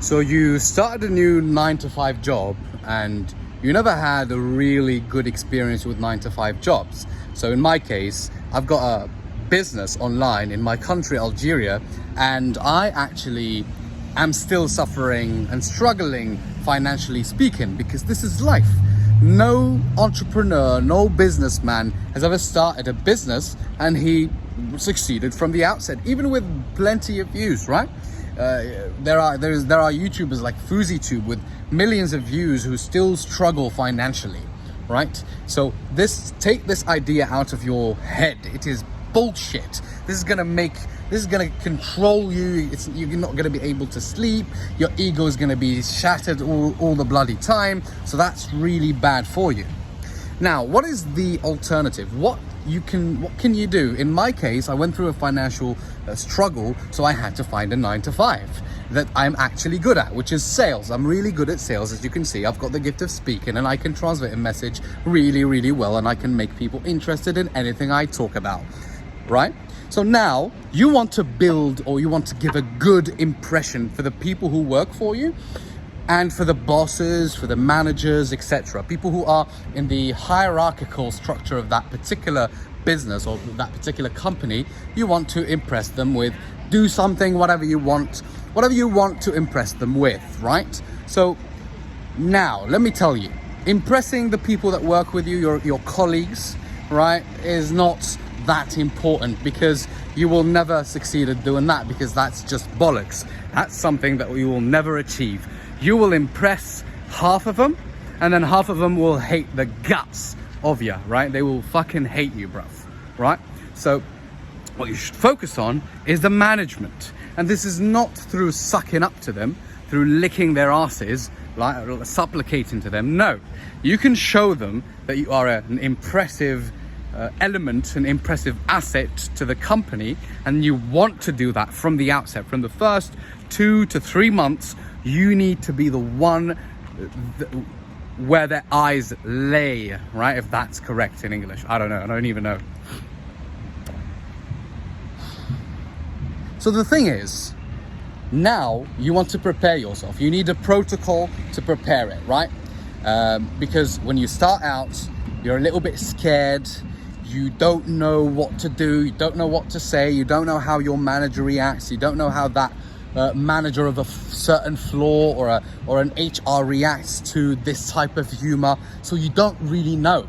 So you started a new 9 to 5 job and you never had a really good experience with 9 to 5 jobs. So in my case, I've got a business online in my country, Algeria, and I actually am still suffering and struggling financially speaking, because this is life. No entrepreneur, no businessman has ever started a business and he succeeded from the outset, even with plenty of views, right? There are YouTubers like FouseyTube with millions of views who still struggle financially, right? So take this idea out of your head. It is bullshit. This is gonna control you. You're not gonna be able to sleep. Your ego is gonna be shattered all the bloody time. So that's really bad for you. Now, what is the alternative? What can you do? In my case, I went through a financial struggle, so I had to find a 9 to 5 that I'm actually good at, which is sales. I'm really good at sales. As you can see, I've got the gift of speaking and I can transmit a message really, really well, and I can make people interested in anything I talk about, right? So now you want to build, or you want to give a good impression for the people who work for you, and for the bosses, for the managers, etc. People who are in the hierarchical structure of that particular business or that particular company. You want to impress them with, do something, whatever you want to impress them with, right? So now let me tell you, impressing the people that work with you, your colleagues, right, is not that important, because you will never succeed at doing that, because that's just bollocks. That's something that you will never achieve. You will impress half of them, and then half of them will hate the guts of you, right? They will fucking hate you, bruv, right? So what you should focus on is the management. And this is not through sucking up to them, through licking their asses, like supplicating to them. No, you can show them that you are an impressive element, an impressive asset to the company, and you want to do that from the outset. From the first 2 to 3 months, you need to be the one where their eyes lay, right? If that's correct in English. I don't know. I don't even know. So the thing is, now you want to prepare yourself. You need a protocol to prepare it, right? Because when you start out, you're a little bit scared. You don't know what to do. You don't know what to say. You don't know how your manager reacts. You don't know how that manager of a certain floor or an HR reacts to this type of humor. So you don't really know.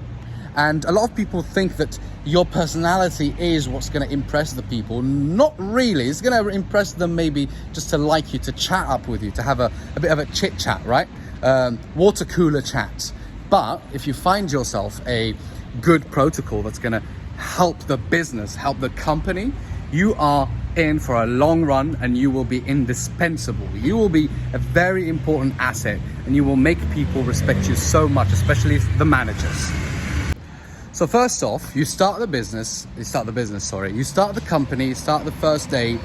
And a lot of people think that your personality is what's going to impress the people. Not really. It's going to impress them maybe just to like you, to chat up with you, to have a bit of a chit chat, right? Water cooler chat. But if you find yourself a good protocol that's going to help the business, help the company, you are in for a long run, and you will be indispensable. You will be a very important asset, and you will make people respect you so much, especially the managers. So first off, you start the company, you start the first day,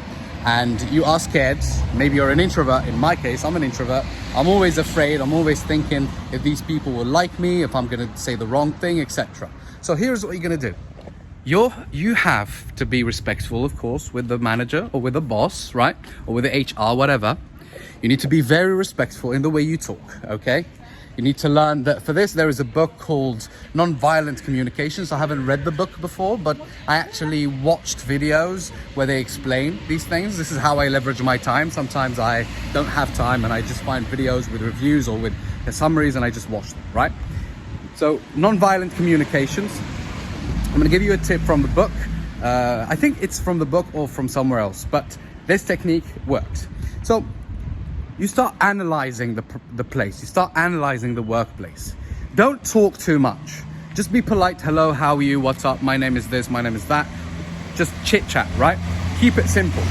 and you are scared. Maybe you're an introvert. In my case, I'm an introvert. I'm always afraid. I'm always thinking if these people will like me, if I'm going to say the wrong thing, etc. So here's what you're going to do. You have to be respectful, of course, with the manager or with the boss, right? Or with the HR, whatever. You need to be very respectful in the way you talk, okay? You need to learn that. For this, there is a book called Non-Violent Communications. I haven't read the book before, but I actually watched videos where they explain these things. This is how I leverage my time. Sometimes I don't have time and I just find videos with reviews or with summaries and I just watch them, right? So non-violent communications. I'm going to give you a tip from the book. I think it's from the book or from somewhere else, but this technique works. So you start analyzing the place. You start analyzing the workplace. Don't talk too much. Just be polite. Hello, how are you? What's up? My name is this. My name is that. Just chit chat, right? Keep it simple.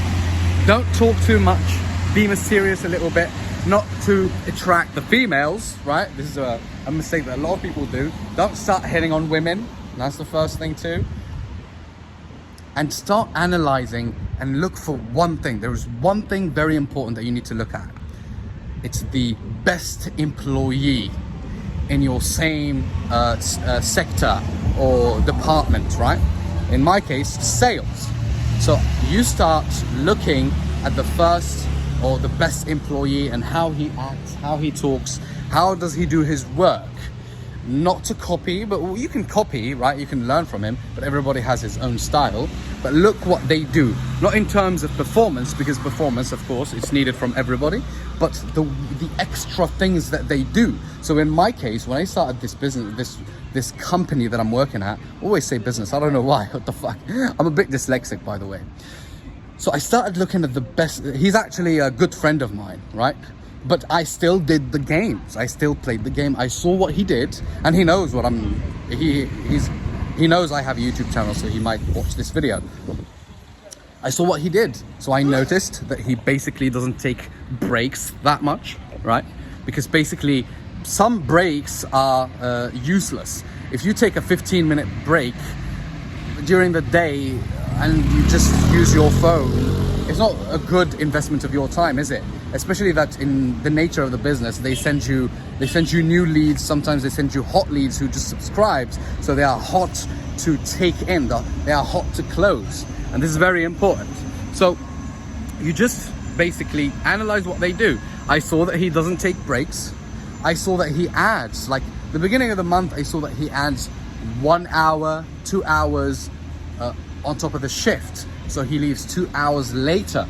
Don't talk too much. Be mysterious a little bit, not to attract the females, right? This is a mistake that a lot of people do. Don't start hitting on women. That's the first thing too. And start analyzing and look for one thing. There is one thing very important that you need to look at. It's the best employee in your same sector or department, right? In my case, sales. So you start looking at the first or the best employee and how he acts, how he talks, how does he do his work. Not to copy, but you can copy, right? You can learn from him, but everybody has his own style. But look what they do, not in terms of performance, because performance, of course, it's needed from everybody, but the extra things that they do. So in my case, when I started this business, this company that I'm working at, I always say business, I don't know why, what the fuck. I'm a bit dyslexic, by the way. So I started looking at the best. He's actually a good friend of mine, right? But I still did the games. I still played the game. I saw what he did, and he knows what he knows I have a YouTube channel, so he might watch this video. I saw what he did. So I noticed that he basically doesn't take breaks that much, right? Because basically some breaks are useless. If you take a 15-minute break during the day and you just use your phone, it's not a good investment of your time, is it? Especially that in the nature of the business, they send you new leads. Sometimes they send you hot leads who just subscribed, so they are hot to take in, they are hot to close, and this is very important. So you just basically analyze what they do. I saw that he doesn't take breaks. I saw that he adds, like the beginning of the month, I saw that he adds 1 hour, 2 hours on top of the shift. So he leaves 2 hours later,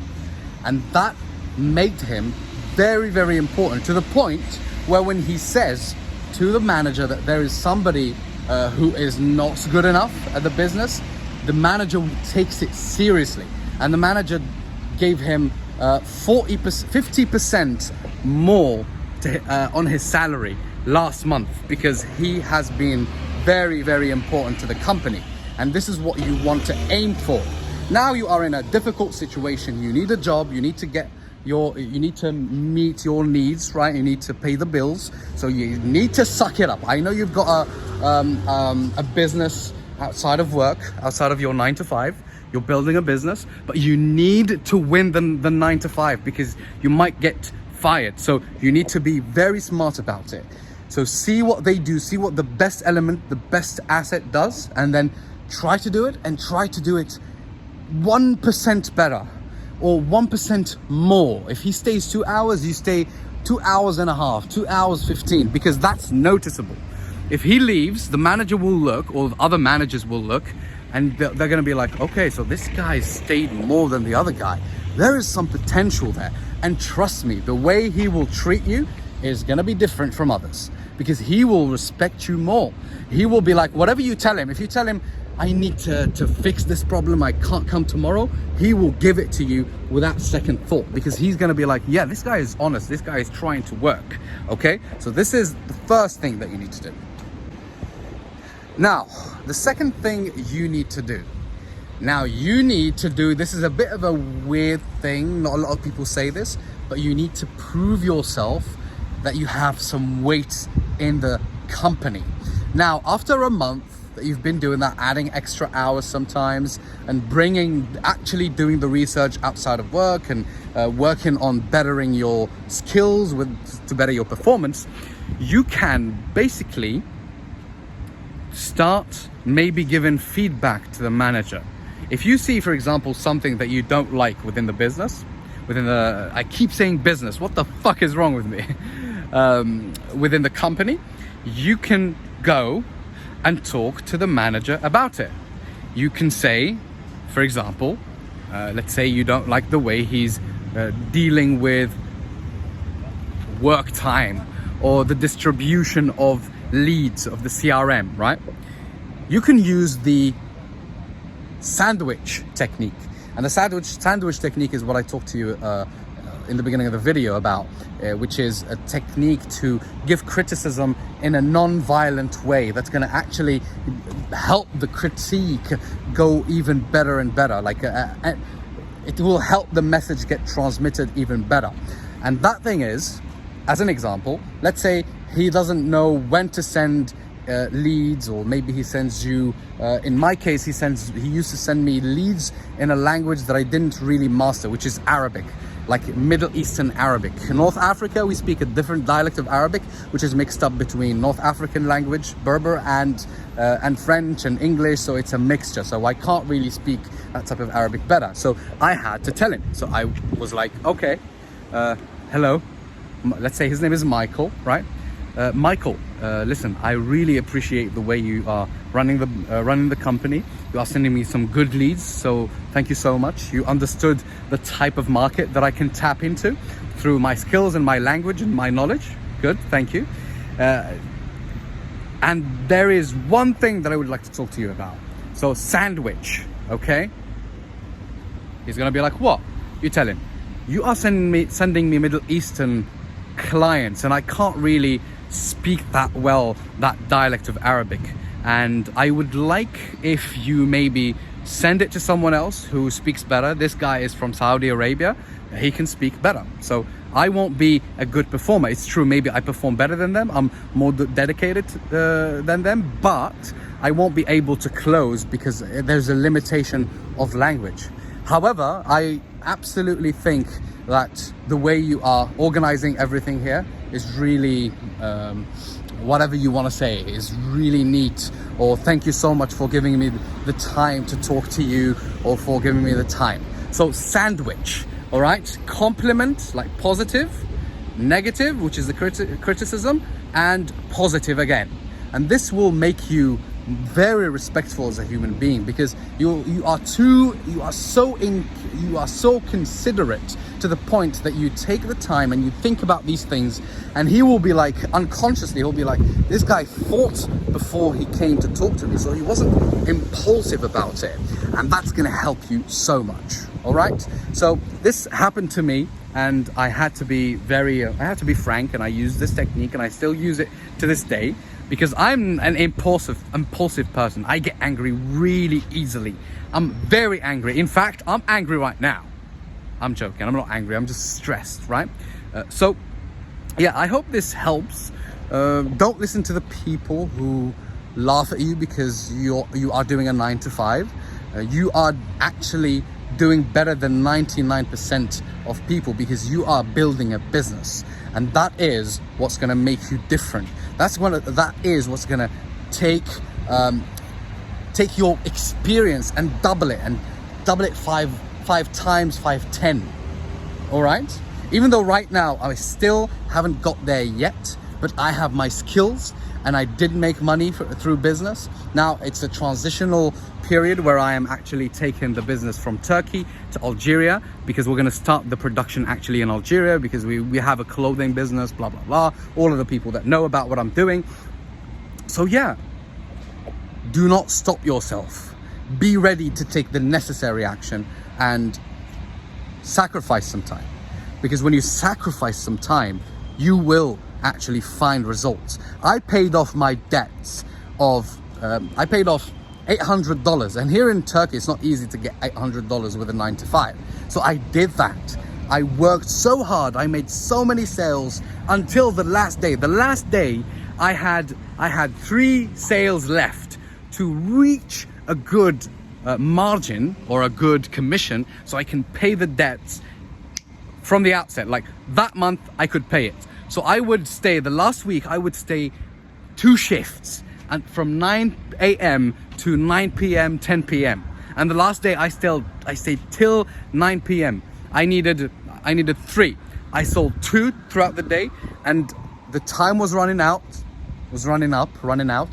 and that made him very, very important, to the point where when he says to the manager that there is somebody who is not good enough at the business, the manager takes it seriously, and the manager gave him 50% more on his salary last month, because he has been very, very important to the company. And this is what you want to aim for. Now you are in a difficult situation. You need a job. You need to meet your needs, right? You need to pay the bills. So you need to suck it up. I know you've got a business outside of work, outside of your 9 to 5. You're building a business, but you need to win the 9 to 5, because you might get fired. So you need to be very smart about it. So see what they do, see what the best element, the best asset does, and then try to do it, and try to do it 1% better or 1% more. If he stays 2 hours, you stay 2 hours and a half, 2 hours 15, because that's noticeable. If he leaves, the manager will look, or other managers will look, and they're going to be like, okay, so this guy stayed more than the other guy. There is some potential there. And trust me, the way he will treat you is going to be different from others, because he will respect you more. He will be like, whatever you tell him, if you tell him, I need to fix this problem, I can't come tomorrow, he will give it to you without second thought, because he's going to be like, yeah, this guy is honest, this guy is trying to work. Okay, so this is the first thing that you need to do. Now, the second thing you need to do. This is a bit of a weird thing, not a lot of people say this, but you need to prove yourself that you have some weight in the company. Now, after a month that you've been doing that, adding extra hours sometimes, and actually doing the research outside of work, and working on bettering your skills to better your performance, you can basically start maybe giving feedback to the manager. If you see, for example, something that you don't like within the business, I keep saying business, what the fuck is wrong with me? Within the company, you can go and talk to the manager about it. You can say, for example, let's say you don't like the way he's dealing with work time, or the distribution of leads of the CRM, right? You can use the sandwich technique. And the sandwich technique is what I talked to you in the beginning of the video about, which is a technique to give criticism in a non-violent way that's going to actually help the critique go even better and better. It will help the message get transmitted even better. And that thing is, as an example, let's say he doesn't know when to send leads, or maybe he sends you, in my case, he used to send me leads in a language that I didn't really master, which is Arabic, like Middle Eastern Arabic. In North Africa, we speak a different dialect of Arabic, which is mixed up between North African language, Berber, and French and English, so it's a mixture. So I can't really speak that type of Arabic better. So I had to tell him. So I was like, okay, hello, let's say his name is Michael, right? Michael, listen, I really appreciate the way you are running the company. You are sending me some good leads, so thank you so much. You understood the type of market that I can tap into through my skills and my language and my knowledge. Good, thank you. And there is one thing that I would like to talk to you about. So sandwich, okay? He's gonna be like, what? You tell him, you are sending me Middle Eastern clients, and I can't really speak that well that dialect of Arabic, and I would like if you maybe send it to someone else who speaks better. This guy is from Saudi Arabia, he can speak better, so I won't be a good performer. It's true, maybe I perform better than them, I'm more dedicated than them, but I won't be able to close because there's a limitation of language. However, I absolutely think that the way you are organizing everything here is really, whatever you want to say, is really neat. Or thank you so much for giving me the time to talk to you, or for giving me the time. So sandwich, all right? Compliment, like positive, negative, which is the criticism, and positive again. And this will make you very respectful as a human being, because you are so considerate, to the point that you take the time and you think about these things, and he will be like, unconsciously he'll be like, this guy thought before he came to talk to me, so he wasn't impulsive about it, and that's going to help you so much. All right, so this happened to me, and I had to be frank, and I used this technique, and I still use it to this day, because I'm an impulsive person. I get angry really easily. I'm very angry. In fact, I'm angry right now. I'm joking, I'm not angry, I'm just stressed, right? So yeah, I hope this helps. Don't listen to the people who laugh at you because you are doing a 9 to 5. You are actually doing better than 99% of people, because you are building a business, and that is what's going to make you different. That is what's going to take your experience and double it five times, 5-10. All right, even though right now I still haven't got there yet, but I have my skills, and I did make money through business. Now it's a transitional period where I am actually taking the business from Turkey to Algeria, because we're going to start the production actually in Algeria, because we have a clothing business, blah blah blah, all of the people that know about what I'm doing. So yeah, do not stop yourself. Be ready to take the necessary action and sacrifice some time, because when you sacrifice some time, you will actually find results. I paid off my debts of I paid off $800, and here in Turkey it's not easy to get $800 with a 9 to 5. So I did that. I worked so hard, I made so many sales until the last day. The last day I had 3 sales left to reach a good margin or a good commission, so I can pay the debts from the outset. Like that month I could pay it. So I would stay, the last week I would stay 2 shifts, and from 9 a.m. to 9 p.m, 10 p.m. And the last day I stayed till 9 p.m. I needed 3. I sold 2 throughout the day, and the time was running out,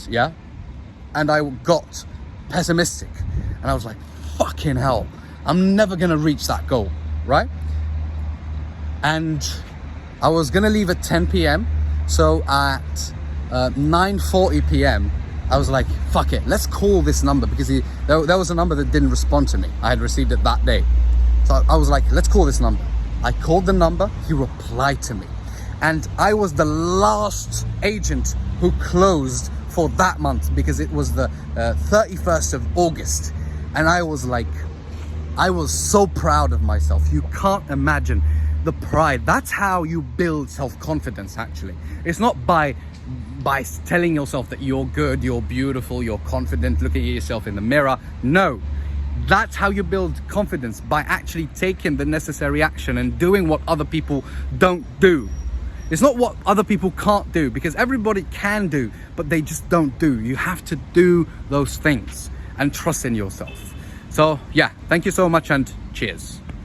yeah. And I got pessimistic, and I was like, fucking hell, I'm never gonna reach that goal, right? And I was gonna leave at 10 p.m. So at 9:40 p.m. I was like, fuck it, let's call this number, because there was a number that didn't respond to me. I had received it that day. So I was like, let's call this number. I called the number, he replied to me. And I was the last agent who closed for that month, because it was the 31st of August. And I was so proud of myself. You can't imagine the pride. That's how you build self-confidence, actually. It's not by telling yourself that you're good, you're beautiful, you're confident, looking at yourself in the mirror. No, that's how you build confidence, by actually taking the necessary action and doing what other people don't do. It's not what other people can't do, because everybody can do, but they just don't do. You have to do those things and trust in yourself. So yeah, thank you so much, and cheers.